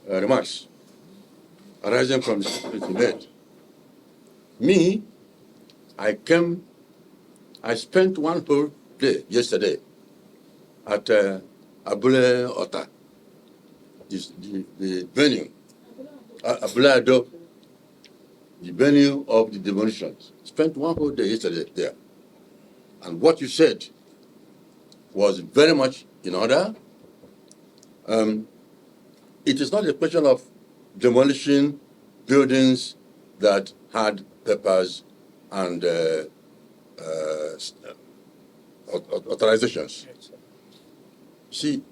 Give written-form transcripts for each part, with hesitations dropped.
remarks arising from the statement he made. Me, I spent one whole day yesterday at Abule Ota, the venue, Abule Ado, the venue of the demolitions. Spent one whole day yesterday there. And what you said was very much in order. It is not a question of demolishing buildings that had papers and authorizations. See,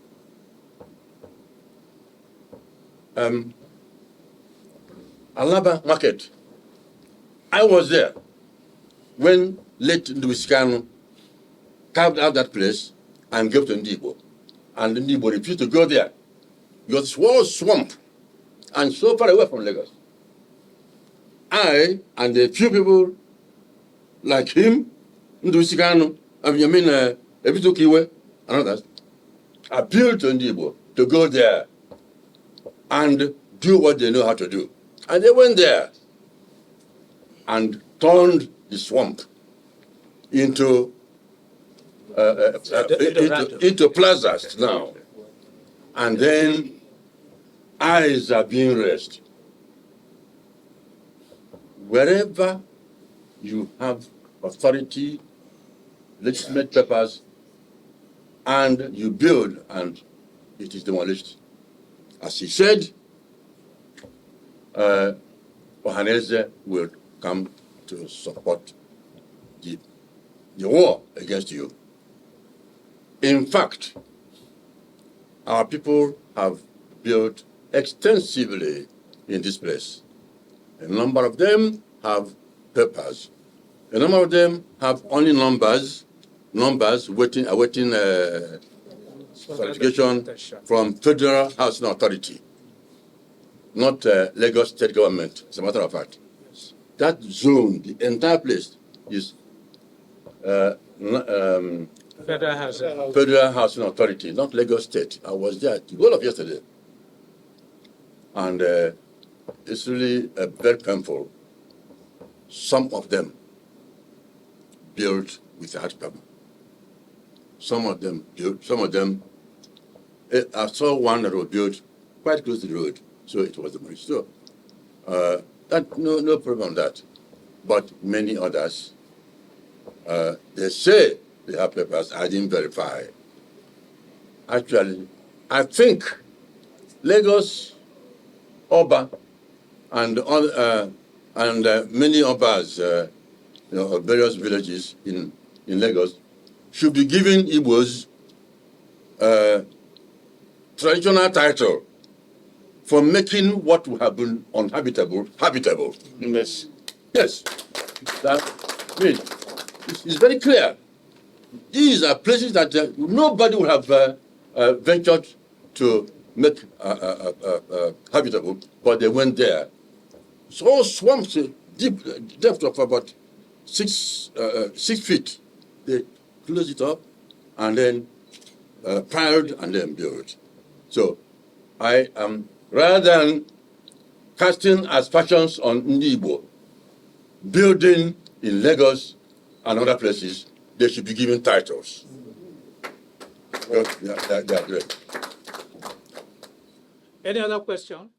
Alaba Market, I was there when late Nduisikanu carved out that place and gave to Ndibo. And Ndibo refused to go there. Because it was swamp and so far away from Lagos. I and a few people like him, Nduisikanu, Ebitukiwe, and others, appealed to Ndibo to go there and do what they know how to do. And they went there and turned the swamp into plazas now. And then eyes are being raised. Wherever you have authority, legitimate papers, and you build and it is demolished. As he said, Ohaneze will come to support the war against you. In fact, our people have built extensively in this place. A number of them have papers. A number of them have only numbers awaiting certification from Federal Housing Authority, not Lagos State Government, as a matter of fact. That zone, the entire place, is Federal Housing Authority, not Lagos State. I was there the whole of yesterday. And it's really very painful. Some of them built with hard paper. I saw one that was built quite close to the road, so it was demolished. So no problem on that. But many others, they say they have papers. I didn't verify. Actually, I think Lagos, Oba, and many Obas, of various villages in Lagos, should be given Igbos traditional title for making what would have been uninhabitable habitable. Yes. Yes. It's very clear. These are places that nobody would have ventured to make habitable, but they went there. So swamps, deep depth of about 6 feet. They closed it up and then piled and then built. So I am, rather than casting aspersions on Ndibo, building in Lagos and other places, they should be given titles. They are great. Any other question?